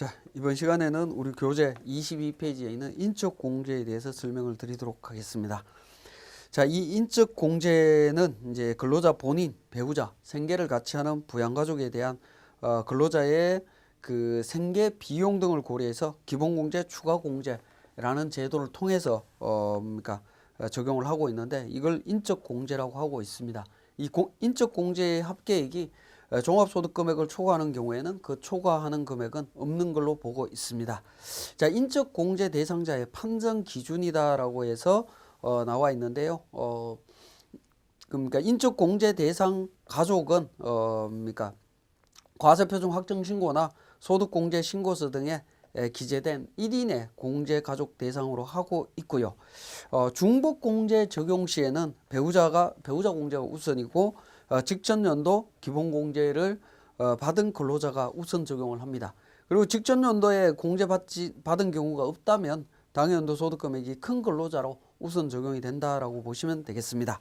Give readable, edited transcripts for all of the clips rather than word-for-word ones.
자, 이번 시간에는 우리 교재 22페이지에 있는 인적 공제에 대해서 설명을 드리도록 하겠습니다. 자, 이 인적 공제는 이제 근로자 본인, 배우자, 생계를 같이 하는 부양가족에 대한 근로자의 그 생계 비용 등을 고려해서 기본공제, 추가공제라는 제도를 통해서 적용을 하고 있는데 이걸 인적 공제라고 하고 있습니다. 이 인적 공제의 합계액이 종합소득금액을 초과하는 경우에는 그 초과하는 금액은 없는 걸로 보고 있습니다. 자, 인적 공제 대상자의 판정 기준이다라고 해서 나와 있는데요. 그러니까 인적 공제 대상 가족은 과세표준 확정 신고나 소득 공제 신고서 등에 기재된 1인의 공제 가족 대상으로 하고 있고요. 중복 공제 적용 시에는 배우자 공제가 우선이고 직전 연도 기본 공제를 받은 근로자가 우선 적용을 합니다. 그리고 직전 연도에 공제 받은 경우가 없다면 당연도 소득 금액이 큰 근로자로 우선 적용이 된다라고 보시면 되겠습니다.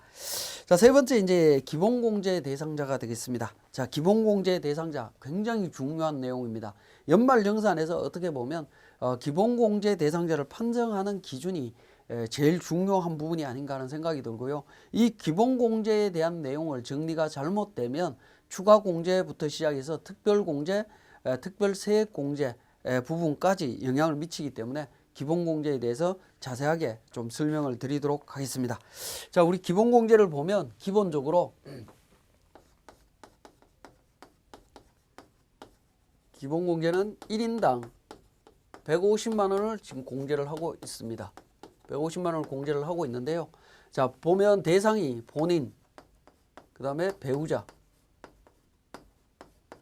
자, 세 번째 이제 기본 공제 대상자가 되겠습니다. 자, 기본 공제 대상자 굉장히 중요한 내용입니다. 연말 정산에서 어떻게 보면 기본 공제 대상자를 판정하는 기준이 제일 중요한 부분이 아닌가 하는 생각이 들고요. 이 기본 공제에 대한 내용을 정리가 잘못되면 추가 공제부터 시작해서 특별 공제, 특별 세액 공제 부분까지 영향을 미치기 때문에 기본 공제에 대해서 자세하게 좀 설명을 드리도록 하겠습니다. 자, 우리 기본 공제를 보면 기본적으로 기본 공제는 1인당 150만 원을 지금 공제를 하고 있습니다. 150만 원을 공제를 하고 있는데요. 자, 보면 대상이 본인, 그 다음에 배우자,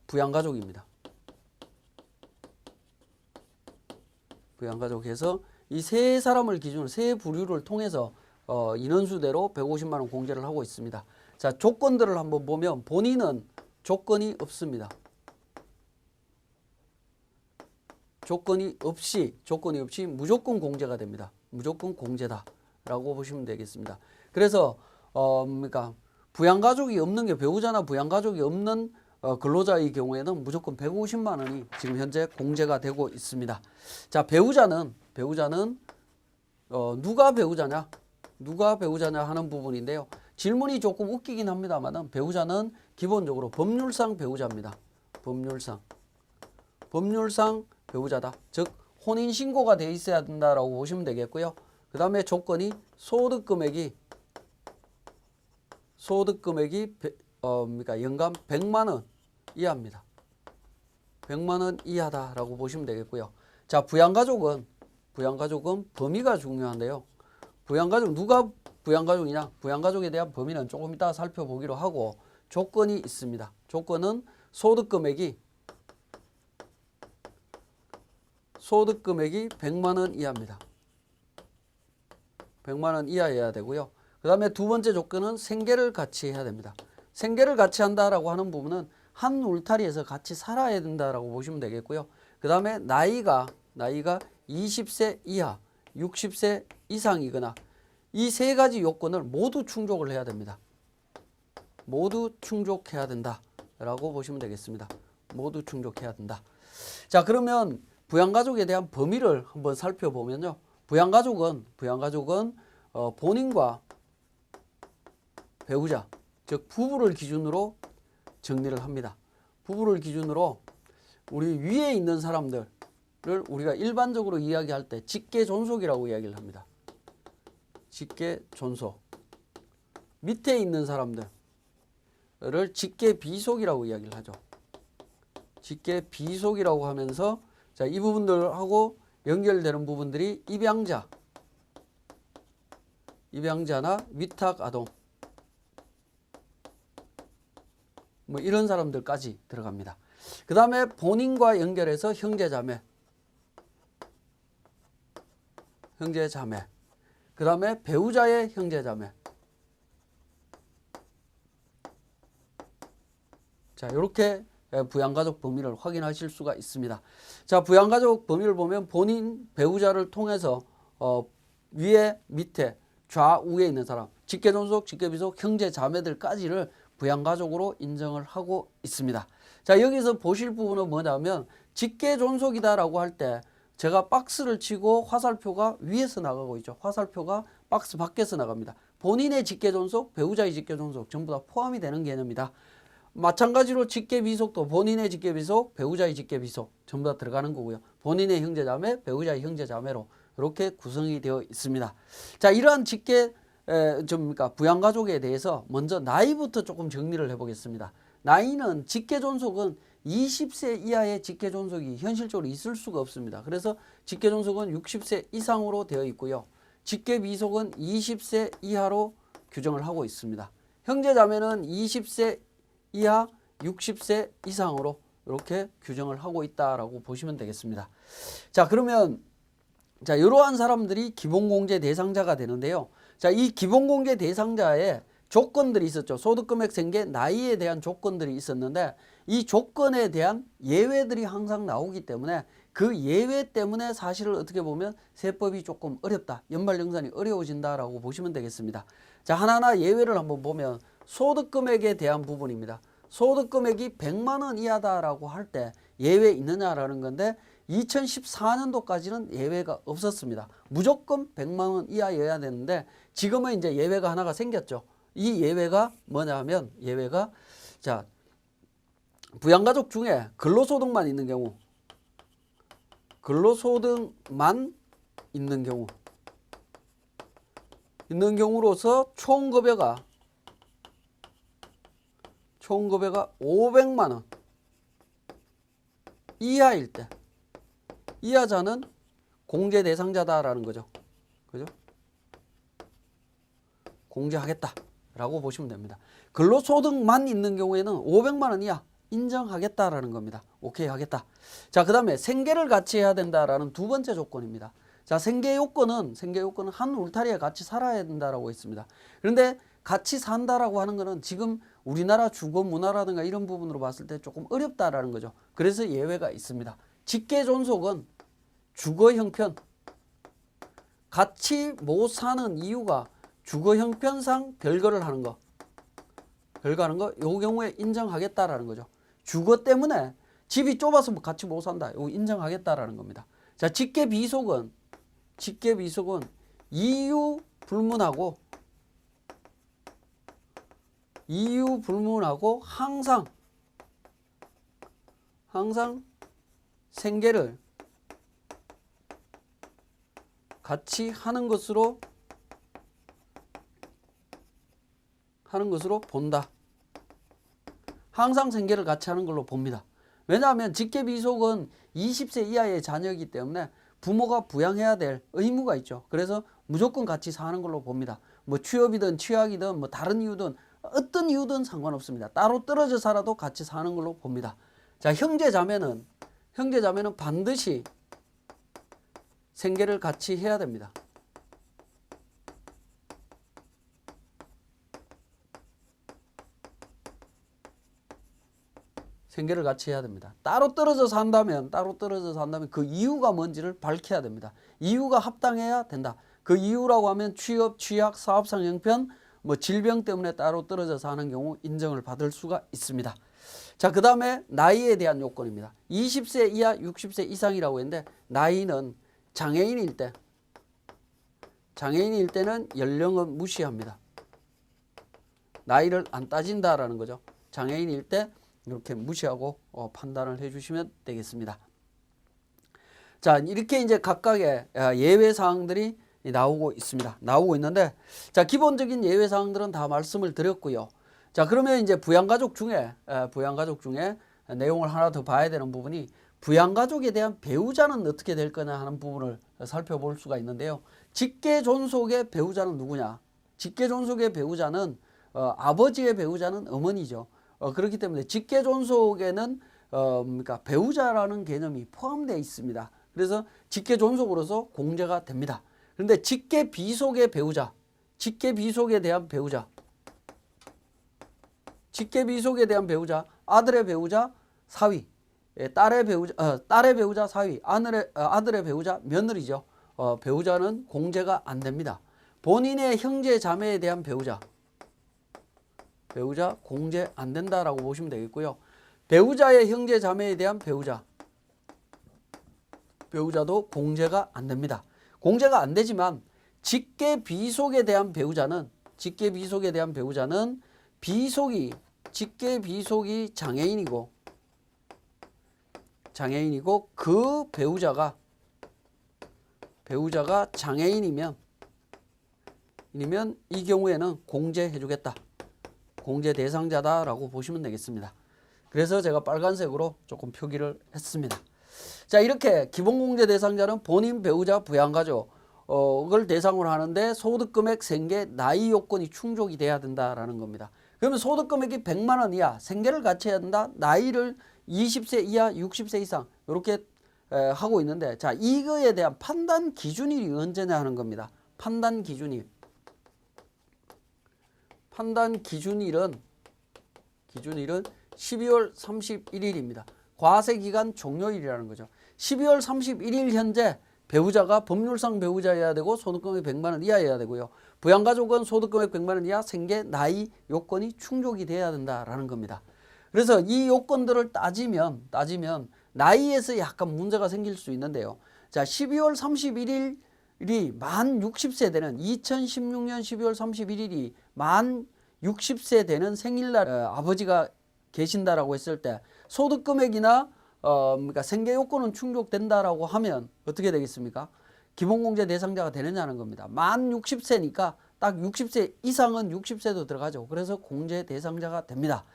부양가족입니다. 부양가족에서 이 세 사람을 기준으로 세 부류를 통해서 인원수대로 150만 원 공제를 하고 있습니다. 자, 조건들을 한번 보면 본인은 조건이 없습니다. 조건이 없이 무조건 공제가 됩니다. 무조건 공제다라고 보시면 되겠습니다. 그래서 부양가족이 없는 게 배우자나 부양가족이 없는 근로자의 경우에는 무조건 150만 원이 지금 현재 공제가 되고 있습니다. 자, 배우자는 누가 배우자냐 하는 부분인데요. 질문이 조금 웃기긴 합니다만은 배우자는 기본적으로 법률상 배우자입니다. 법률상 배우자다. 즉 혼인 신고가 돼 있어야 된다라고 보시면 되겠고요. 그 다음에 조건이 소득 금액이 연간 100만 원 이하입니다. 100만 원 이하다라고 보시면 되겠고요. 자, 부양가족은 범위가 중요한데요. 누가 부양가족이냐? 부양가족에 대한 범위는 조금 이따 살펴보기로 하고 조건이 있습니다. 조건은 소득 금액이 100만 원 이하입니다. 100만 원 이하여야 되고요. 그 다음에 두 번째 조건은 생계를 같이 해야 됩니다. 생계를 같이 한다라고 하는 부분은 한 울타리에서 같이 살아야 된다라고 보시면 되겠고요. 그 다음에 나이가 20세 이하, 60세 이상이거나 이 세 가지 요건을 모두 충족을 해야 됩니다. 모두 충족해야 된다라고 보시면 되겠습니다. 모두 충족해야 된다. 자, 그러면 부양가족에 대한 범위를 한번 살펴보면요. 부양가족은 본인과 배우자, 즉 부부를 기준으로 정리를 합니다. 부부를 기준으로 우리 위에 있는 사람들을 우리가 일반적으로 이야기할 때 직계존속이라고 이야기를 합니다. 직계존속. 밑에 있는 사람들을 직계비속이라고 이야기를 하죠. 직계비속이라고 하면서 자, 이 부분들하고 연결되는 부분들이 입양자나 위탁아동 뭐 이런 사람들까지 들어갑니다. 그 다음에 본인과 연결해서 형제자매. 그 다음에 배우자의 형제자매. 자, 이렇게 부양가족 범위를 확인하실 수가 있습니다. 자, 부양가족 범위를 보면 본인, 배우자를 통해서 위에, 밑에, 좌우에 있는 사람, 직계존속, 직계비속, 형제 자매들까지를 부양가족으로 인정을 하고 있습니다. 자, 여기서 보실 부분은 뭐냐면 직계존속이다라고 할 때 제가 박스를 치고 화살표가 위에서 나가고 있죠. 화살표가 박스 밖에서 나갑니다. 본인의 직계존속, 배우자의 직계존속 전부 다 포함이 되는 개념이다. 마찬가지로 직계비속도 본인의 직계비속, 배우자의 직계비속 전부 다 들어가는 거고요. 본인의 형제자매, 배우자의 형제자매로 이렇게 구성이 되어 있습니다. 자, 이러한 직계 부양가족에 대해서 먼저 나이부터 조금 정리를 해보겠습니다. 나이는 직계존속은 20세 이하의 직계존속이 현실적으로 있을 수가 없습니다. 그래서 직계존속은 60세 이상으로 되어 있고요. 직계비속은 20세 이하로 규정을 하고 있습니다. 형제자매는 20세 이하 60세 이상으로 이렇게 규정을 하고 있다라고 보시면 되겠습니다. 자, 그러면 이러한 사람들이 기본공제 대상자가 되는데요. 자, 이 기본공제 대상자의 조건들이 있었죠. 소득금액 생계, 나이에 대한 조건들이 있었는데 이 조건에 대한 예외들이 항상 나오기 때문에 그 예외 때문에 사실을 어떻게 보면 세법이 조금 어렵다. 연말정산이 어려워진다라고 보시면 되겠습니다. 자, 하나하나 예외를 한번 보면 소득금액에 대한 부분입니다. 소득금액이 100만 원 이하다라고 할 때 예외 있느냐라는 건데 2014년도까지는 예외가 없었습니다. 무조건 100만 원 이하여야 되는데 지금은 이제 예외가 하나가 생겼죠. 이 예외가 뭐냐면 예외가 자, 부양가족 중에 근로소득만 있는 경우 근로소득만 있는 경우로서 총급여가 500만 원 이하일 때 이하자는 공제 대상자다라는 거죠. 그죠? 공제하겠다라고 보시면 됩니다. 근로소득만 있는 경우에는 500만 원 이하 인정하겠다라는 겁니다. 오케이 하겠다. 자, 그 다음에 생계를 같이 해야 된다라는 두 번째 조건입니다. 자, 생계 요건은 한 울타리에 같이 살아야 된다라고 했습니다. 그런데 같이 산다라고 하는 거는 지금 우리나라 주거 문화라든가 이런 부분으로 봤을 때 조금 어렵다라는 거죠. 그래서 예외가 있습니다. 직계존속은 주거 형편, 같이 못 사는 이유가 주거 형편상 별거를 하는 거, 요 경우에 인정하겠다라는 거죠. 주거 때문에 집이 좁아서 같이 못 산다. 이거 인정하겠다라는 겁니다. 자, 직계비속은 이유 불문하고 항상 생계를 같이 하는 것으로 본다. 항상 생계를 같이 하는 걸로 봅니다. 왜냐하면 직계비속은 20세 이하의 자녀이기 때문에 부모가 부양해야 될 의무가 있죠. 그래서 무조건 같이 사는 걸로 봅니다. 뭐 취업이든 취약이든 뭐 다른 이유든 어떤 이유든 상관없습니다. 따로 떨어져 살아도 같이 사는 걸로 봅니다. 자, 형제자매는 반드시 생계를 같이 해야 됩니다. 생계를 같이 해야 됩니다. 따로 떨어져 산다면 그 이유가 뭔지를 밝혀야 됩니다. 이유가 합당해야 된다. 그 이유라고 하면 취업, 취약, 사업상 형편, 뭐 질병 때문에 따로 떨어져 사는 경우 인정을 받을 수가 있습니다. 자, 그 다음에 나이에 대한 요건입니다. 20세 이하 60세 이상이라고 했는데 나이는 장애인일 때는 연령은 무시합니다. 나이를 안 따진다라는 거죠. 장애인일 때 이렇게 무시하고 판단을 해주시면 되겠습니다. 자, 이렇게 이제 각각의 예외 사항들이 나오고 있는데, 자, 기본적인 예외 사항들은 다 말씀을 드렸고요. 자, 그러면 이제 부양가족 중에 내용을 하나 더 봐야 되는 부분이 부양가족에 대한 배우자는 어떻게 될 거냐 하는 부분을 살펴볼 수가 있는데요. 직계존속의 배우자는 누구냐? 직계존속의 배우자는 아버지의 배우자는 어머니죠. 그렇기 때문에 직계존속에는 배우자라는 개념이 포함되어 있습니다. 그래서 직계존속으로서 공제가 됩니다. 그런데 직계비속에 대한 배우자, 아들의 배우자 사위, 딸의 배우자 사위, 아들의 배우자 며느리죠. 배우자는 공제가 안 됩니다. 본인의 형제 자매에 대한 배우자 공제 안 된다라고 보시면 되겠고요. 배우자의 형제 자매에 대한 배우자도 공제가 안 됩니다. 공제가 안 되지만 직계 비속에 대한 배우자는 직계 비속이 장애인이고 그 배우자가 장애인이면 이 경우에는 공제해주겠다. 공제 대상자다라고 보시면 되겠습니다. 그래서 제가 빨간색으로 조금 표기를 했습니다. 자, 이렇게 기본공제 대상자는 본인, 배우자, 부양가족을 대상으로 하는데 소득금액, 생계, 나이 요건이 충족이 돼야 된다라는 겁니다. 그러면 소득금액이 100만 원 이하, 생계를 같이 해야 된다. 나이를 20세 이하, 60세 이상 이렇게 하고 있는데, 자, 이거에 대한 판단 기준일이 언제냐 하는 겁니다. 판단 기준일은 12월 31일입니다. 과세기간 종료일이라는 거죠. 12월 31일 현재 배우자가 법률상 배우자여야 되고 소득금액 100만 원 이하여야 되고요. 부양가족은 소득금액 100만 원 이하, 생계, 나이 요건이 충족이 돼야 된다라는 겁니다. 그래서 이 요건들을 따지면 나이에서 약간 문제가 생길 수 있는데요. 자, 12월 31일이 만 60세 되는 2016년 12월 31일이 만 60세 되는 생일날 아버지가 계신다라고 했을 때 소득금액이나 그러니까 생계 요건은 충족된다라고 하면 어떻게 되겠습니까? 기본공제 대상자가 되느냐는 겁니다. 만 60세니까 딱 60세 이상은 60세도 들어가죠. 그래서 공제 대상자가 됩니다.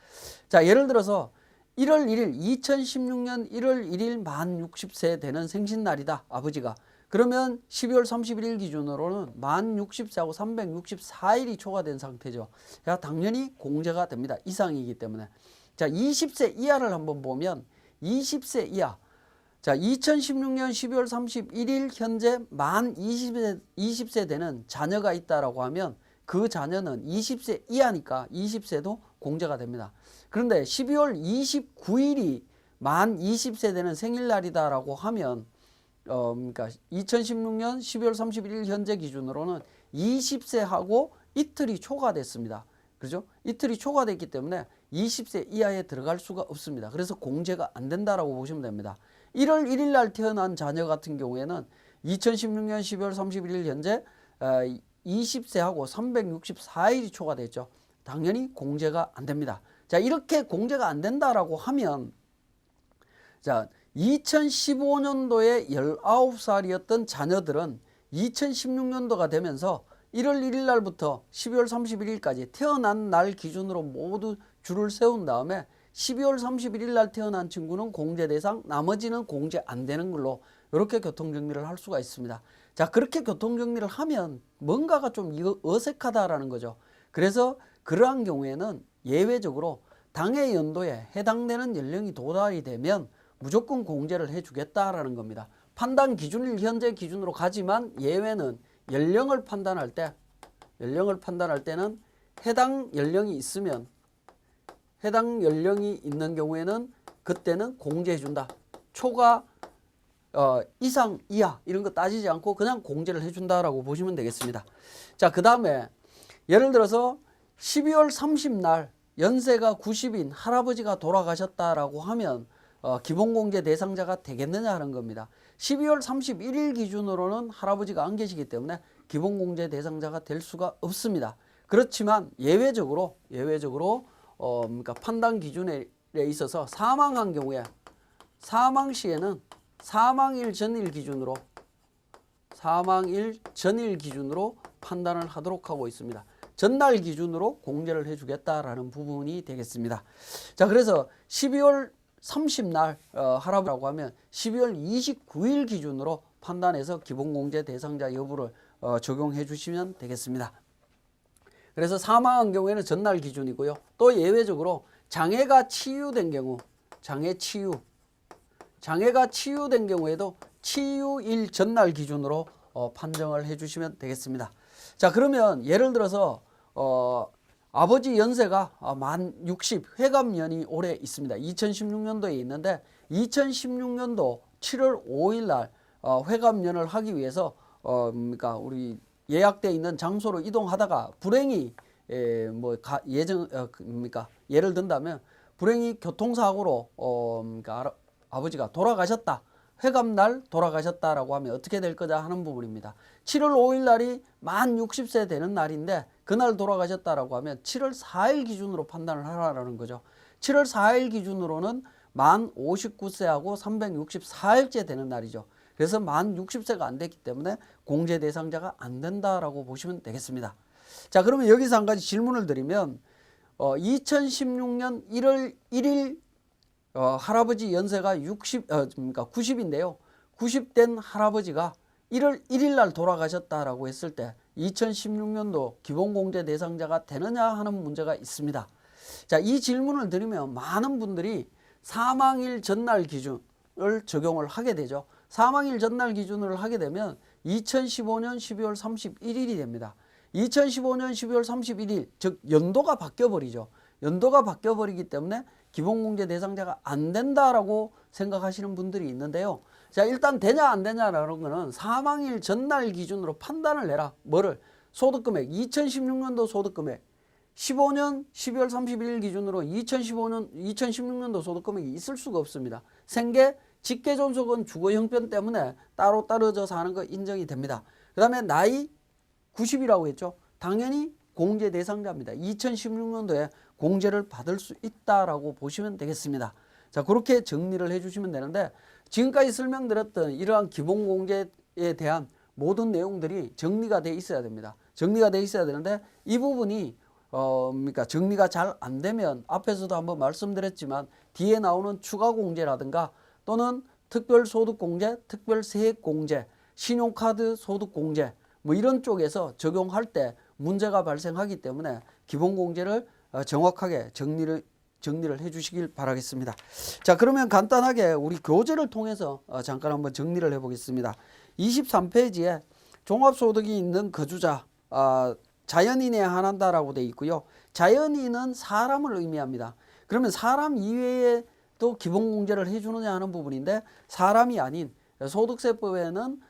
자, 예를 들어서 1월 1일 2016년 1월 1일 만 60세 되는 생신날이다. 아버지가. 그러면 12월 31일 기준으로는 만 60세하고 364일이 초과된 상태죠. 야, 당연히 공제가 됩니다. 이상이기 때문에. 자, 20세 이하를 한번 보면 20세 이하. 자, 2016년 12월 31일 현재 만 20세 되는 자녀가 있다라고 하면 그 자녀는 20세 이하니까 20세도 공제가 됩니다. 그런데 12월 29일이 만 20세 되는 생일날이다라고 하면 그러니까 2016년 12월 31일 현재 기준으로는 20세하고 이틀이 초과됐습니다. 그렇죠? 이틀이 초과됐기 때문에 20세 이하에 들어갈 수가 없습니다. 그래서 공제가 안 된다라고 보시면 됩니다. 1월 1일 날 태어난 자녀 같은 경우에는 2016년 12월 31일 현재 20세하고 364일이 초과됐죠. 당연히 공제가 안 됩니다. 자, 이렇게 공제가 안 된다라고 하면, 자, 2015년도에 19살이었던 자녀들은 2016년도가 되면서 1월 1일 날부터 12월 31일까지 태어난 날 기준으로 모두 줄을 세운 다음에 12월 31일 날 태어난 친구는 공제 대상, 나머지는 공제 안 되는 걸로 이렇게 교통정리를 할 수가 있습니다. 자, 그렇게 교통정리를 하면 뭔가가 좀 어색하다라는 거죠. 그래서 그러한 경우에는 예외적으로 당해 연도에 해당되는 연령이 도달이 되면 무조건 공제를 해주겠다라는 겁니다. 판단 기준일 현재 기준으로 가지만 예외는 연령을 판단할 때는 해당 연령이 있는 경우에는 그때는 공제해준다. 초과 이상 이하 이런 거 따지지 않고 그냥 공제를 해준다라고 보시면 되겠습니다. 자, 그 다음에 예를 들어서 12월 30날 연세가 90인 할아버지가 돌아가셨다라고 하면 기본공제 대상자가 되겠느냐 하는 겁니다. 12월 31일 기준으로는 할아버지가 안 계시기 때문에 기본공제 대상자가 될 수가 없습니다. 그렇지만 예외적으로 그러니까 판단 기준에 있어서 사망한 경우에 사망 시에는 사망일 전일 기준으로 판단을 하도록 하고 있습니다. 전날 기준으로 공제를 해주겠다라는 부분이 되겠습니다. 자, 그래서 12월 30날 할아버지라고 하면 12월 29일 기준으로 판단해서 기본공제 대상자 여부를 적용해 주시면 되겠습니다. 그래서 사망한 경우에는 전날 기준이고요. 또 예외적으로 장애가 치유된 경우, 장애가 치유된 경우에도 치유일 전날 기준으로 판정을 해주시면 되겠습니다. 자, 그러면 예를 들어서 아버지 연세가 만 60 회갑년이 올해 있습니다. 2016년도에 있는데 2016년도 7월 5일 날 회갑년을 하기 위해서 그러니까 우리 예약돼 있는 장소로 이동하다가 불행히 예를 든다면 불행히 교통사고로 아버지가 돌아가셨다. 회갑날 돌아가셨다라고 하면 어떻게 될 거다 하는 부분입니다. 7월 5일 날이 만 60세 되는 날인데 그날 돌아가셨다라고 하면 7월 4일 기준으로 판단을 하라는 거죠. 7월 4일 기준으로는 만 59세하고 364일째 되는 날이죠. 그래서 만 60세가 안 됐기 때문에 공제 대상자가 안 된다라고 보시면 되겠습니다. 자, 그러면 여기서 한 가지 질문을 드리면 2016년 1월 1일 할아버지 연세가 90인데요. 90된 할아버지가 1월 1일 날 돌아가셨다라고 했을 때 2016년도 기본공제 대상자가 되느냐 하는 문제가 있습니다. 자, 이 질문을 드리면 많은 분들이 사망일 전날 기준을 적용을 하게 되죠. 사망일 전날 기준을 하게 되면 2015년 12월 31일이 됩니다. 2015년 12월 31일, 즉 연도가 바뀌어버리죠. 연도가 바뀌어버리기 때문에 기본공제 대상자가 안 된다라고 생각하시는 분들이 있는데요. 자, 일단 되냐 안 되냐라는 거는 사망일 전날 기준으로 판단을 내라. 뭐를? 소득금액, 2016년도 소득금액. 15년 12월 31일 기준으로 2016년도 소득금액이 있을 수가 없습니다. 생계, 직계존속은 주거 형편 때문에 따로 떨어져서 하는 거 인정이 됩니다. 그 다음에 나이 90이라고 했죠. 당연히 공제 대상자입니다. 2016년도에 공제를 받을 수 있다라고 보시면 되겠습니다. 자, 그렇게 정리를 해주시면 되는데 지금까지 설명드렸던 이러한 기본공제에 대한 모든 내용들이 정리가 돼 있어야 됩니다. 정리가 돼 있어야 되는데 이 부분이 정리가 잘 안 되면 앞에서도 한번 말씀드렸지만 뒤에 나오는 추가공제라든가 또는 특별소득공제, 특별세액공제, 신용카드 소득공제 뭐 이런 쪽에서 적용할 때 문제가 발생하기 때문에 기본공제를 정확하게 정리를 해주시길 바라겠습니다. 자, 그러면 간단하게 우리 교재를 통해서 잠깐 한번 정리를 해보겠습니다. 23페이지에 종합소득이 있는 거주자 자연인에 한한다라고 되어 있고요. 자연인은 사람을 의미합니다. 그러면 사람 이외에 또 기본공제를 해주느냐 하는 부분인데 사람이 아닌 소득세법에는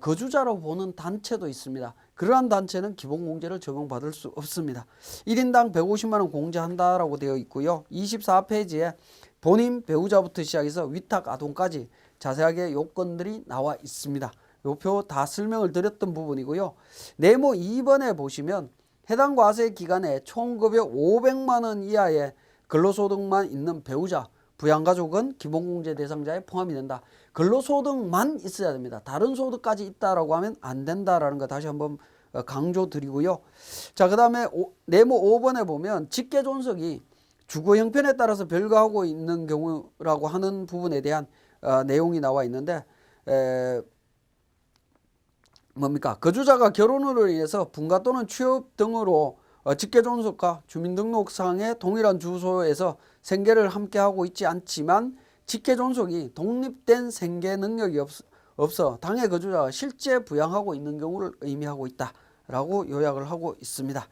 거주자로 보는 단체도 있습니다. 그러한 단체는 기본공제를 적용받을 수 없습니다. 1인당 150만 원 공제한다라고 되어 있고요. 24페이지에 본인 배우자부터 시작해서 위탁 아동까지 자세하게 요건들이 나와 있습니다. 요 표 다 설명을 드렸던 부분이고요. 네모 2번에 보시면 해당 과세 기간에 총 급여 500만 원 이하의 근로소득만 있는 배우자, 부양가족은 기본공제 대상자에 포함이 된다. 근로소득만 있어야 됩니다. 다른 소득까지 있다라고 하면 안 된다라는 거 다시 한번 강조드리고요. 자, 그 다음에 네모 5번에 보면 직계존속이 주거 형편에 따라서 별거하고 있는 경우라고 하는 부분에 대한 내용이 나와 있는데 거주자가 결혼으로 인해서 분가 또는 취업 등으로 직계존속과 주민등록상의 동일한 주소에서 생계를 함께하고 있지 않지만 직계존속이 독립된 생계 능력이 없어 당해 거주자가 실제 부양하고 있는 경우를 의미하고 있다라고 요약을 하고 있습니다.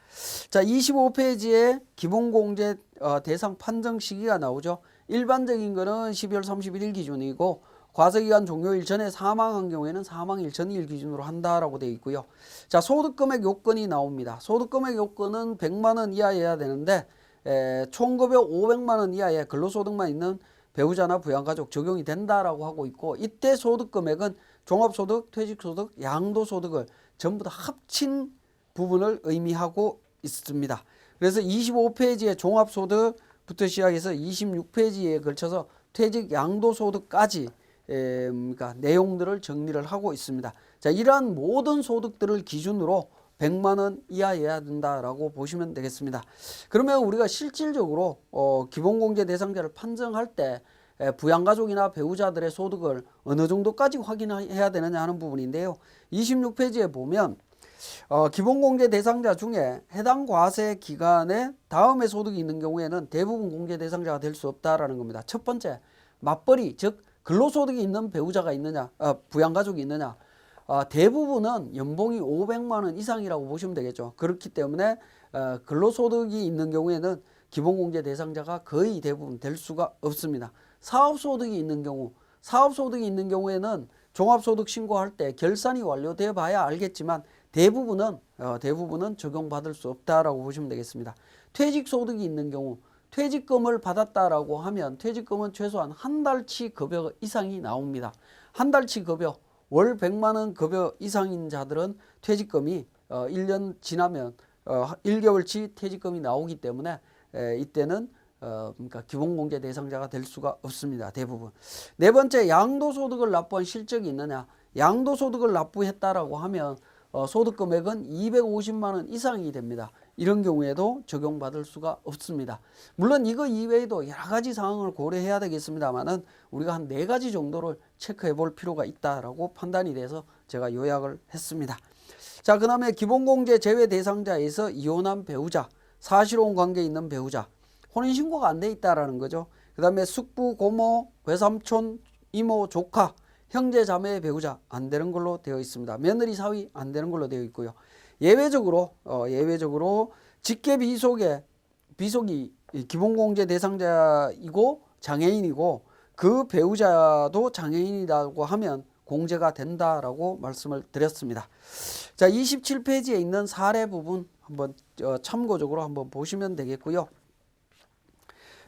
자, 25페이지에 기본공제 대상 판정 시기가 나오죠. 일반적인 거는 12월 31일 기준이고 과세기간 종료일 전에 사망한 경우에는 사망일 전일 기준으로 한다라고 되어 있고요. 자, 소득금액 요건이 나옵니다. 소득금액 요건은 100만 원 이하여야 되는데 총급여 500만 원 이하의 근로소득만 있는 배우자나 부양가족 적용이 된다라고 하고 있고 이때 소득금액은 종합소득, 퇴직소득, 양도소득을 전부 다 합친 부분을 의미하고 있습니다. 그래서 25페이지에 종합소득부터 시작해서 26페이지에 걸쳐서 퇴직, 양도소득까지 내용들을 정리를 하고 있습니다. 자, 이러한 모든 소득들을 기준으로 100만 원 이하여야 된다라고 보시면 되겠습니다. 그러면 우리가 실질적으로 기본공제 대상자를 판정할 때 부양가족이나 배우자들의 소득을 어느 정도까지 확인해야 되느냐 하는 부분인데요. 26페이지에 보면 기본공제 대상자 중에 해당 과세 기간에 다음의 소득이 있는 경우에는 대부분 공제 대상자가 될 수 없다라는 겁니다. 첫 번째, 맞벌이, 즉 근로소득이 있는 배우자가 있느냐, 부양가족이 있느냐. 대부분은 연봉이 500만 원 이상이라고 보시면 되겠죠. 그렇기 때문에 근로소득이 있는 경우에는 기본공제 대상자가 거의 대부분 될 수가 없습니다. 사업소득이 있는 경우에는 종합소득 신고할 때 결산이 완료되어 봐야 알겠지만 대부분은 적용받을 수 없다라고 보시면 되겠습니다. 퇴직소득이 있는 경우 퇴직금을 받았다라고 하면 퇴직금은 최소한 한 달치 급여 이상이 나옵니다. 한 달치 급여, 월 100만 원 급여 이상인 자들은 퇴직금이 1년 지나면 1개월치 퇴직금이 나오기 때문에 이때는 그러니까 기본공제 대상자가 될 수가 없습니다. 대부분. 네 번째, 양도소득을 납부한 실적이 있느냐. 양도소득을 납부했다라고 하면 소득 금액은 250만 원 이상이 됩니다. 이런 경우에도 적용받을 수가 없습니다. 물론 이거 이외에도 여러 가지 사항을 고려해야 되겠습니다만은 우리가 한 4가지 정도를 체크해 볼 필요가 있다라고 판단이 돼서 제가 요약을 했습니다. 자, 그 다음에 기본공제 제외 대상자에서 이혼한 배우자, 사실혼 관계에 있는 배우자, 혼인신고가 안 돼 있다라는 거죠. 그 다음에 숙부, 고모, 외삼촌, 이모, 조카, 형제, 자매의 배우자 안 되는 걸로 되어 있습니다. 며느리, 사위 안 되는 걸로 되어 있고요. 예외적으로 직계 비속이 기본공제 대상자이고 장애인이고 그 배우자도 장애인이라고 하면 공제가 된다라고 말씀을 드렸습니다. 자, 27페이지에 있는 사례 부분 한번 참고적으로 한번 보시면 되겠고요.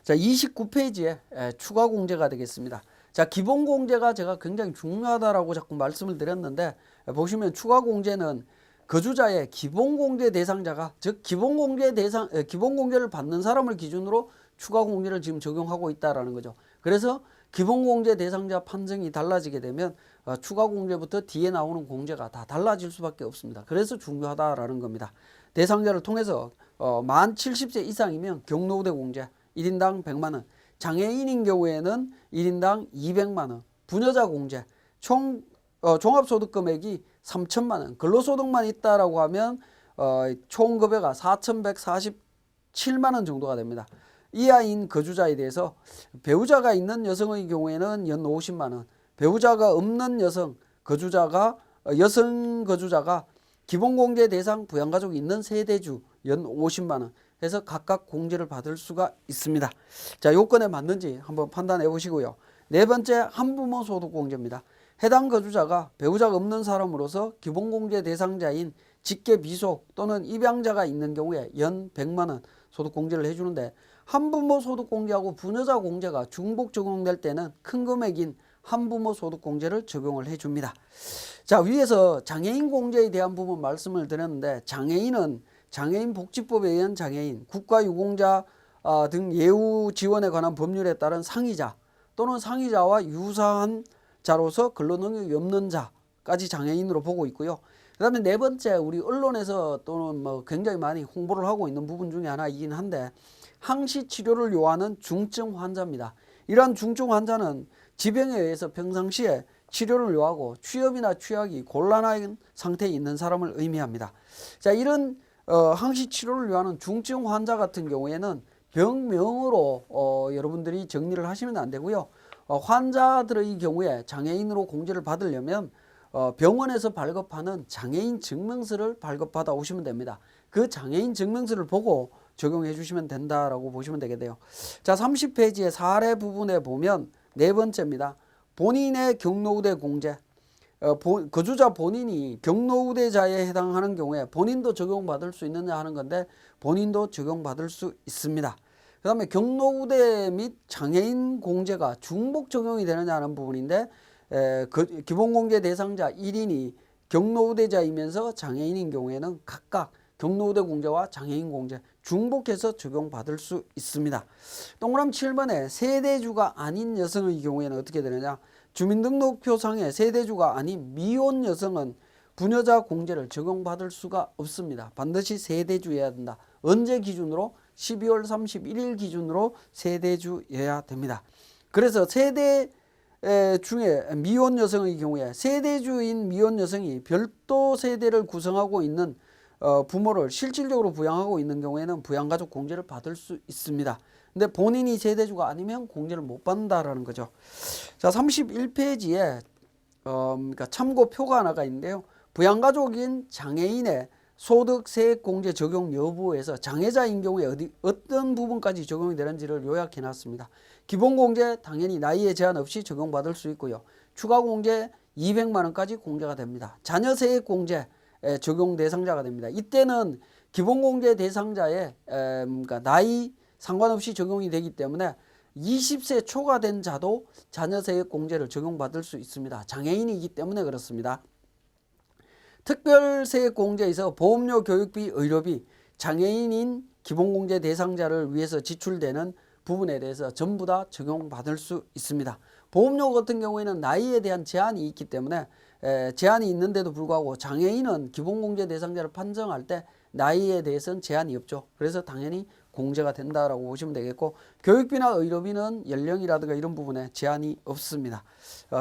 자, 29페이지에 추가 공제가 되겠습니다. 자, 기본 공제가 제가 굉장히 중요하다라고 자꾸 말씀을 드렸는데 보시면 추가 공제는 거주자의 기본 공제 대상자가 즉 기본 공제를 받는 사람을 기준으로 추가 공제를 지금 적용하고 있다라는 거죠. 그래서 기본 공제 대상자 판정이 달라지게 되면 추가 공제부터 뒤에 나오는 공제가 다 달라질 수밖에 없습니다. 그래서 중요하다라는 겁니다. 대상자를 통해서 만 70세 이상이면 경로우대 공제 1인당 100만 원, 장애인인 경우에는 1인당 200만 원, 부녀자 공제, 총 종합소득 금액이 3천만 원, 근로소득만 있다라고 하면 총 급여가 4,147만 원 정도가 됩니다. 이하인 거주자에 대해서 배우자가 있는 여성의 경우에는 연 50만 원, 배우자가 없는 여성 거주자가 기본공제 대상 부양가족이 있는 세대주 연 50만 원 해서 각각 공제를 받을 수가 있습니다. 자, 요건에 맞는지 한번 판단해 보시고요. 네 번째, 한부모 소득공제입니다. 해당 거주자가 배우자가 없는 사람으로서 기본공제 대상자인 직계 비속 또는 입양자가 있는 경우에 연 100만 원 소득공제를 해주는데 한부모 소득공제하고 부녀자 공제가 중복 적용될 때는 큰 금액인 한부모 소득공제를 적용을 해줍니다. 자, 위에서 장애인 공제에 대한 부분 말씀을 드렸는데 장애인은 장애인복지법에 의한 장애인, 국가유공자 등 예우 지원에 관한 법률에 따른 상위자 또는 상위자와 유사한 자로서 근로능력이 없는 자까지 장애인으로 보고 있고요. 그 다음에 네 번째, 우리 언론에서 또는 굉장히 많이 홍보를 하고 있는 부분 중에 하나이긴 한데 항시 치료를 요하는 중증 환자입니다. 이러한 중증 환자는 지병에 의해서 평상시에 치료를 요하고 취업이나 취약이 곤란한 상태에 있는 사람을 의미합니다. 자, 이런 항시 치료를 요하는 중증 환자 같은 경우에는 병명으로 여러분들이 정리를 하시면 안 되고요. 환자들의 경우에 장애인으로 공제를 받으려면 병원에서 발급하는 장애인 증명서를 발급받아 오시면 됩니다. 그 장애인 증명서를 보고 적용해 주시면 된다라고 보시면 되겠네요. 자, 30페이지의 사례 부분에 보면 네 번째입니다. 본인의 경로우대 공제. 거주자 본인이 경로우대자에 해당하는 경우에 본인도 적용받을 수 있느냐 하는 건데 본인도 적용받을 수 있습니다. 그 다음에 경로우대 및 장애인 공제가 중복 적용이 되느냐 하는 부분인데 기본공제 대상자 1인이 경로우대자이면서 장애인인 경우에는 각각 경로우대 공제와 장애인 공제 중복해서 적용받을 수 있습니다. 동그라미 7번에 세대주가 아닌 여성의 경우에는 어떻게 되느냐. 주민등록표상에 세대주가 아닌 미혼 여성은 부녀자 공제를 적용받을 수가 없습니다. 반드시 세대주여야 된다. 언제 기준으로? 12월 31일 기준으로 세대주여야 됩니다. 그래서 세대 중에 미혼 여성의 경우에 세대주인 미혼 여성이 별도 세대를 구성하고 있는 부모를 실질적으로 부양하고 있는 경우에는 부양가족 공제를 받을 수 있습니다. 근데 본인이 세대주가 아니면 공제를 못 받는다라는 거죠. 자, 31페이지에 그러니까 참고표가 하나가 있는데요. 부양가족인 장애인의 소득 세액 공제 적용 여부에서 장애자인 경우에 어떤 부분까지 적용이 되는지를 요약해 놨습니다. 기본 공제 당연히 나이에 제한 없이 적용받을 수 있고요. 추가 공제 200만 원까지 공제가 됩니다. 자녀 세액 공제 적용 대상자가 됩니다. 이때는 기본공제 대상자의 그러니까 나이 상관없이 적용이 되기 때문에 20세 초과된 자도 자녀세액공제를 적용받을 수 있습니다. 장애인이기 때문에 그렇습니다. 특별세액공제에서 보험료, 교육비, 의료비, 장애인인 기본공제 대상자를 위해서 지출되는 부분에 대해서 전부 다 적용받을 수 있습니다. 보험료 같은 경우에는 나이에 대한 제한이 있기 때문에 제한이 있는데도 불구하고 장애인은 기본공제 대상자를 판정할 때 나이에 대해서는 제한이 없죠. 그래서 당연히 공제가 된다라고 보시면 되겠고, 교육비나 의료비는 연령이라든가 이런 부분에 제한이 없습니다.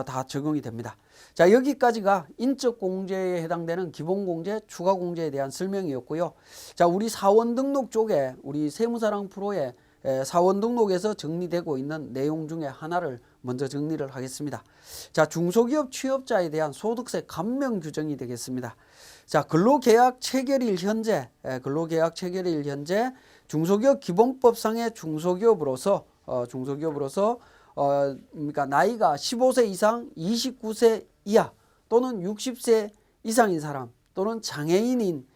다 적용이 됩니다. 자, 여기까지가 인적공제에 해당되는 기본공제, 추가공제에 대한 설명이었고요. 자, 우리 사원 등록 쪽에 우리 세무사랑 프로의 사원 등록에서 정리되고 있는 내용 중에 하나를 먼저 정리를 하겠습니다. 자, 중소기업 취업자에 대한 소득세 감면 규정이 되겠습니다. 자, 근로계약 체결일 현재, 중소기업 기본법상의 중소기업으로서 그러니까 나이가 15세 이상 29세 이하 또는 60세 이상인 사람 또는 장애인인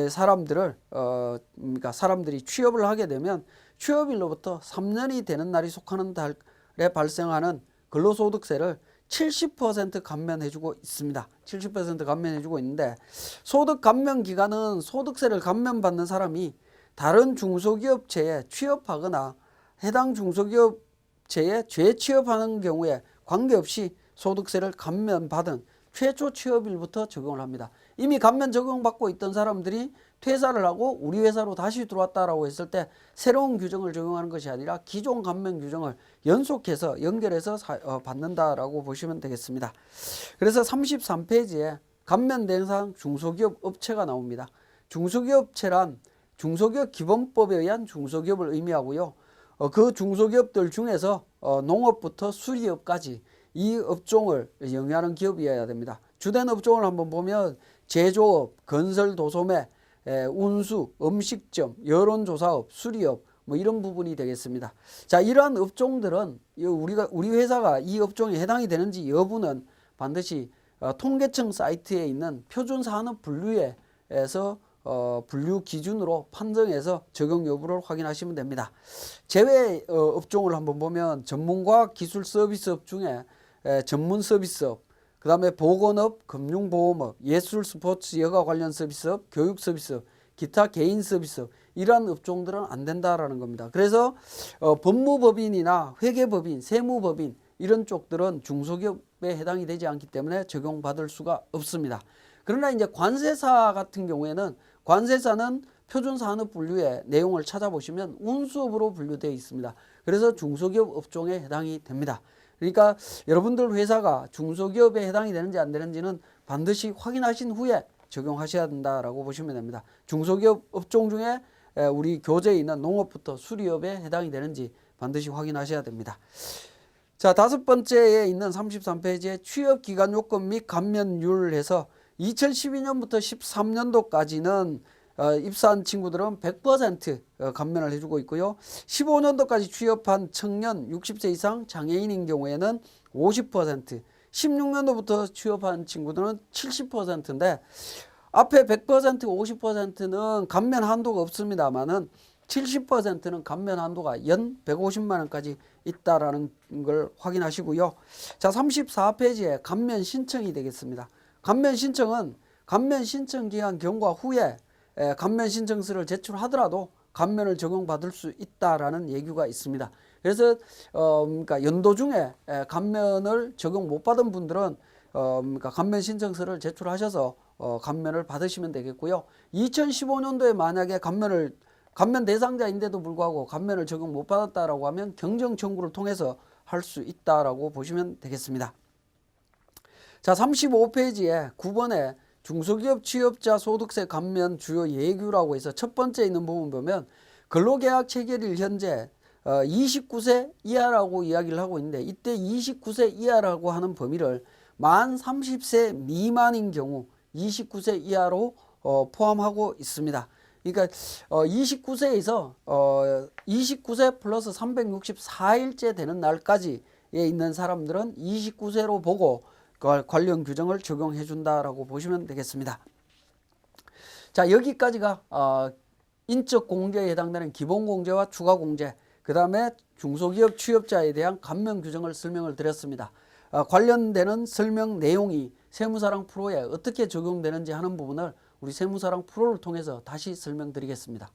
사람들을 그러니까 사람들이 취업을 하게 되면 취업일로부터 3년이 되는 날이 속하는 달에 발생하는 근로소득세를 70% 감면해주고 있습니다. 70% 감면해주고 있는데, 소득 감면 기간은 소득세를 감면받는 사람이 다른 중소기업체에 취업하거나 해당 중소기업체에 재취업하는 경우에 관계없이 소득세를 감면받은 최초 취업일부터 적용을 합니다. 이미 감면 적용받고 있던 사람들이 퇴사를 하고 우리 회사로 다시 들어왔다라고 했을 때 새로운 규정을 적용하는 것이 아니라 기존 감면 규정을 연속해서 연결해서 받는다라고 보시면 되겠습니다. 그래서 33페이지에 감면 대상 중소기업 업체가 나옵니다. 중소기업체란 중소기업 기본법에 의한 중소기업을 의미하고요. 그 중소기업들 중에서 농업부터 수리업까지 이 업종을 영위하는 기업이어야 됩니다. 주된 업종을 한번 보면 제조업, 건설 도소매, 운수, 음식점, 여론조사업, 수리업 뭐 이런 부분이 되겠습니다. 자, 이러한 업종들은 우리 회사가 이 업종에 해당이 되는지 여부는 반드시 통계청 사이트에 있는 표준산업 분류에서 분류 기준으로 판정해서 적용 여부를 확인하시면 됩니다. 제외 업종을 한번 보면 전문과학 기술 서비스업 중에 전문 서비스업, 그 다음에 보건업, 금융보험업, 예술 스포츠 여가 관련 서비스업, 교육 서비스업, 기타 개인 서비스업, 이러한 업종들은 안 된다라는 겁니다. 그래서 법무법인이나 회계법인, 세무법인 이런 쪽들은 중소기업에 해당이 되지 않기 때문에 적용받을 수가 없습니다. 그러나 이제 관세사 같은 경우에는 관세사는 표준산업분류의 내용을 찾아보시면 운수업으로 분류되어 있습니다. 그래서 중소기업 업종에 해당이 됩니다. 그러니까 여러분들 회사가 중소기업에 해당이 되는지 안 되는지는 반드시 확인하신 후에 적용하셔야 된다라고 보시면 됩니다. 중소기업 업종 중에 우리 교재에 있는 농업부터 수리업에 해당이 되는지 반드시 확인하셔야 됩니다. 자, 다섯 번째에 있는 33페이지에 취업기간 요건 및 감면율 해서 2012년부터 13년도까지는 입사한 친구들은 100% 감면을 해주고 있고요. 15년도까지 취업한 청년 60세 이상 장애인인 경우에는 50%, 16년도부터 취업한 친구들은 70%인데 앞에 100%, 50%는 감면 한도가 없습니다만은 70%는 감면 한도가 연 150만 원까지 있다라는 걸 확인하시고요. 자, 34페이지에 감면 신청이 되겠습니다. 감면 신청은 감면 신청 기간 경과 후에 감면 신청서를 제출하더라도 감면을 적용받을 수 있다라는 얘기가 있습니다. 그래서 그러니까 연도 중에 감면을 적용 못 받은 분들은 그러니까 감면 신청서를 제출하셔서 감면을 받으시면 되겠고요. 2015년도에 만약에 감면 대상자인데도 불구하고 감면을 적용 못 받았다라고 하면 경정 청구를 통해서 할 수 있다라고 보시면 되겠습니다. 자, 35페이지에 9번에 중소기업 취업자 소득세 감면 주요 예규라고 해서 첫 번째 있는 부분 보면 근로계약 체결일 현재 29세 이하라고 이야기를 하고 있는데, 이때 29세 이하라고 하는 범위를 만 30세 미만인 경우 29세 이하로 포함하고 있습니다. 그러니까 29세에서 29세 플러스 364일째 되는 날까지에 있는 사람들은 29세로 보고 관련 규정을 적용해 준다라고 보시면 되겠습니다. 자, 여기까지가 인적 공제에 해당되는 기본 공제와 추가 공제, 그 다음에 중소기업 취업자에 대한 감면 규정을 설명을 드렸습니다. 관련되는 설명 내용이 세무사랑 프로에 어떻게 적용되는지 하는 부분을 우리 세무사랑 프로를 통해서 다시 설명드리겠습니다.